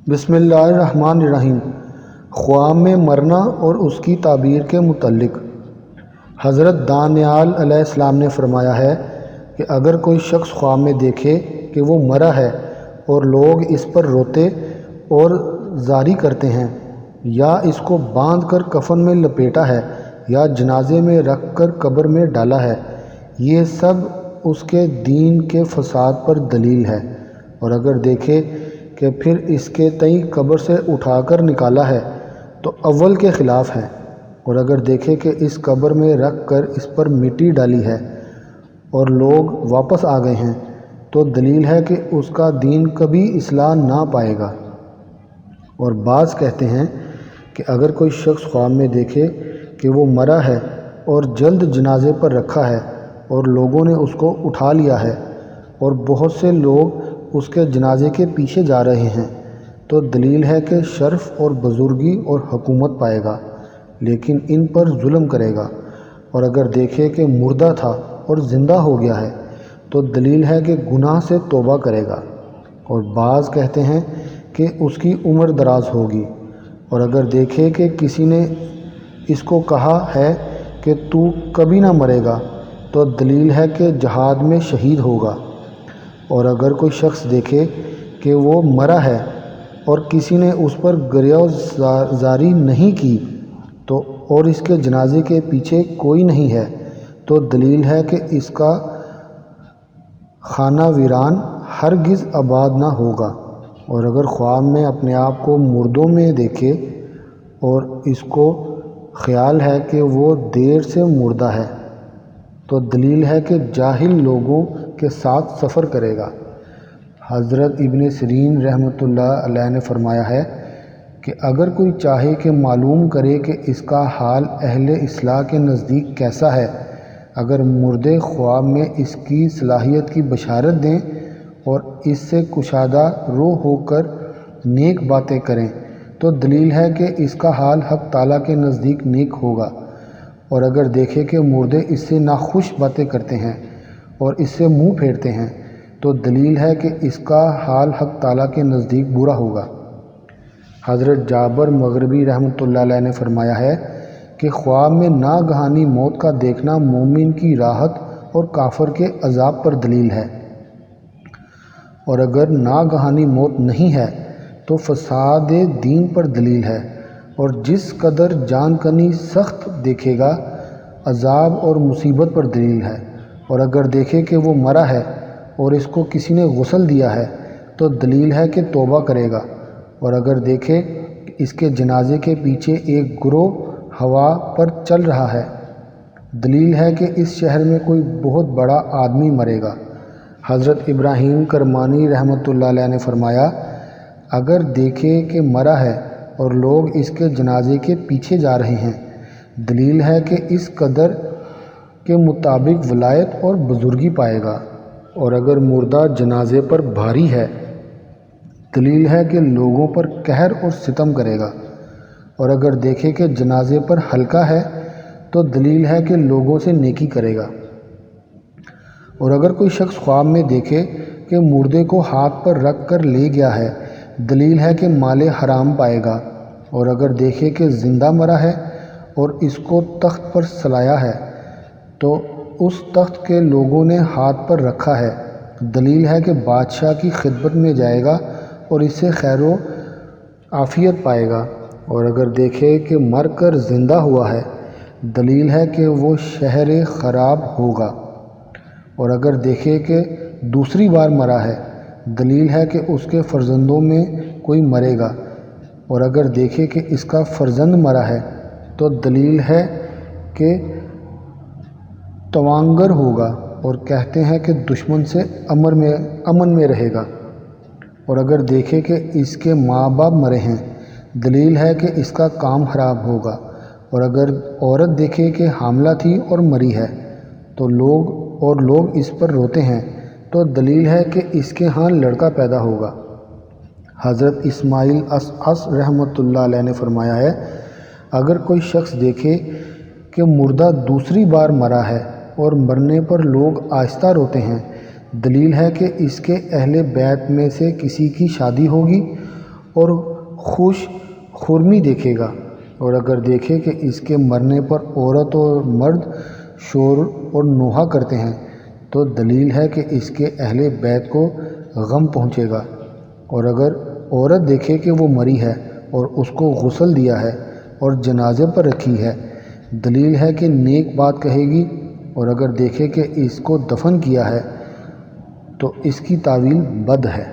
بسم اللہ الرحمن الرحیم۔ خواب میں مرنا اور اس کی تعبیر کے متعلق حضرت دانیال علیہ السلام نے فرمایا ہے کہ اگر کوئی شخص خواب میں دیکھے کہ وہ مرا ہے اور لوگ اس پر روتے اور زاری کرتے ہیں، یا اس کو باندھ کر کفن میں لپیٹا ہے یا جنازے میں رکھ کر قبر میں ڈالا ہے، یہ سب اس کے دین کے فساد پر دلیل ہے۔ اور اگر دیکھے کہ پھر اس کے تئیں قبر سے اٹھا کر نکالا ہے تو اول کے خلاف ہے۔ اور اگر دیکھے کہ اس قبر میں رکھ کر اس پر مٹی ڈالی ہے اور لوگ واپس آ گئے ہیں تو دلیل ہے کہ اس کا دین کبھی اصلاح نہ پائے گا۔ اور بعض کہتے ہیں کہ اگر کوئی شخص خواب میں دیکھے کہ وہ مرا ہے اور جلد جنازے پر رکھا ہے اور لوگوں نے اس کو اٹھا لیا ہے اور بہت سے لوگ اس کے جنازے کے پیچھے جا رہے ہیں، تو دلیل ہے کہ شرف اور بزرگی اور حکومت پائے گا، لیکن ان پر ظلم کرے گا۔ اور اگر دیکھے کہ مردہ تھا اور زندہ ہو گیا ہے تو دلیل ہے کہ گناہ سے توبہ کرے گا۔ اور بعض کہتے ہیں کہ اس کی عمر دراز ہوگی۔ اور اگر دیکھے کہ کسی نے اس کو کہا ہے کہ تو کبھی نہ مرے گا تو دلیل ہے کہ جہاد میں شہید ہوگا۔ اور اگر کوئی شخص دیکھے کہ وہ مرا ہے اور کسی نے اس پر گریہ زاری نہیں کی تو اور اس کے جنازے کے پیچھے کوئی نہیں ہے تو دلیل ہے کہ اس کا خانہ ویران ہرگز آباد نہ ہوگا۔ اور اگر خواب میں اپنے آپ کو مردوں میں دیکھے اور اس کو خیال ہے کہ وہ دیر سے مردہ ہے تو دلیل ہے کہ جاہل لوگوں کے ساتھ سفر کرے گا۔ حضرت ابن سیرین رحمۃ اللہ علیہ نے فرمایا ہے کہ اگر کوئی چاہے کہ معلوم کرے کہ اس کا حال اہل اصلاح کے نزدیک کیسا ہے، اگر مردے خواب میں اس کی صلاحیت کی بشارت دیں اور اس سے کشادہ روح ہو کر نیک باتیں کریں تو دلیل ہے کہ اس کا حال حق تعالیٰ کے نزدیک نیک ہوگا۔ اور اگر دیکھے کہ مردے اس سے ناخوش باتیں کرتے ہیں اور اس سے منہ پھیرتے ہیں تو دلیل ہے کہ اس کا حال حق تعالیٰ کے نزدیک برا ہوگا۔ حضرت جابر مغربی رحمۃ اللہ علیہ نے فرمایا ہے کہ خواب میں ناگہانی موت کا دیکھنا مومن کی راحت اور کافر کے عذاب پر دلیل ہے۔ اور اگر ناگہانی موت نہیں ہے تو فساد دین پر دلیل ہے۔ اور جس قدر جان کنی سخت دیکھے گا عذاب اور مصیبت پر دلیل ہے۔ اور اگر دیکھے کہ وہ مرا ہے اور اس کو کسی نے غسل دیا ہے تو دلیل ہے کہ توبہ کرے گا۔ اور اگر دیکھے کہ اس کے جنازے کے پیچھے ایک گروہ ہوا پر چل رہا ہے، دلیل ہے کہ اس شہر میں کوئی بہت بڑا آدمی مرے گا۔ حضرت ابراہیم کرمانی رحمۃ اللہ علیہ نے فرمایا اگر دیکھے کہ مرا ہے اور لوگ اس کے جنازے کے پیچھے جا رہے ہیں، دلیل ہے کہ اس قدر کے مطابق ولایت اور بزرگی پائے گا۔ اور اگر مردہ جنازے پر بھاری ہے، دلیل ہے کہ لوگوں پر قہر اور ستم کرے گا۔ اور اگر دیکھے کہ جنازے پر ہلکا ہے تو دلیل ہے کہ لوگوں سے نیکی کرے گا۔ اور اگر کوئی شخص خواب میں دیکھے کہ مردے کو ہاتھ پر رکھ کر لے گیا ہے، دلیل ہے کہ مال حرام پائے گا۔ اور اگر دیکھے کہ زندہ مرا ہے اور اس کو تخت پر سلایا ہے تو اس تخت کے لوگوں نے ہاتھ پر رکھا ہے، دلیل ہے کہ بادشاہ کی خدمت میں جائے گا اور اس سے خیر و عافیت پائے گا۔ اور اگر دیکھے کہ مر کر زندہ ہوا ہے، دلیل ہے کہ وہ شہر خراب ہوگا۔ اور اگر دیکھے کہ دوسری بار مرا ہے، دلیل ہے کہ اس کے فرزندوں میں کوئی مرے گا۔ اور اگر دیکھے کہ اس کا فرزند مرا ہے تو دلیل ہے کہ توانگر ہوگا اور کہتے ہیں کہ دشمن سے امن میں رہے گا۔ اور اگر دیکھے کہ اس کے ماں باپ مرے ہیں، دلیل ہے کہ اس کا کام خراب ہوگا۔ اور اگر عورت دیکھے کہ حاملہ تھی اور مری ہے تو لوگ اس پر روتے ہیں تو دلیل ہے کہ اس کے ہاں لڑکا پیدا ہوگا۔ حضرت اسماعیل اشعث رحمۃ اللہ علیہ نے فرمایا ہے اگر کوئی شخص دیکھے کہ مردہ دوسری بار مرا ہے اور مرنے پر لوگ آہستہ روتے ہیں، دلیل ہے کہ اس کے اہل بیت میں سے کسی کی شادی ہوگی اور خوش خرمی دیکھے گا، اور اگر دیکھے کہ اس کے مرنے پر عورت اور مرد شور اور نوحہ کرتے ہیں تو دلیل ہے کہ اس کے اہل بیت کو غم پہنچے گا، اور اگر عورت دیکھے کہ وہ مری ہے اور اس کو غسل دیا ہے اور جنازے پر رکھی ہے، دلیل ہے کہ نیک بات کہے گی، اور اگر دیکھے کہ اس کو دفن کیا ہے تو اس کی تعویل بد ہے۔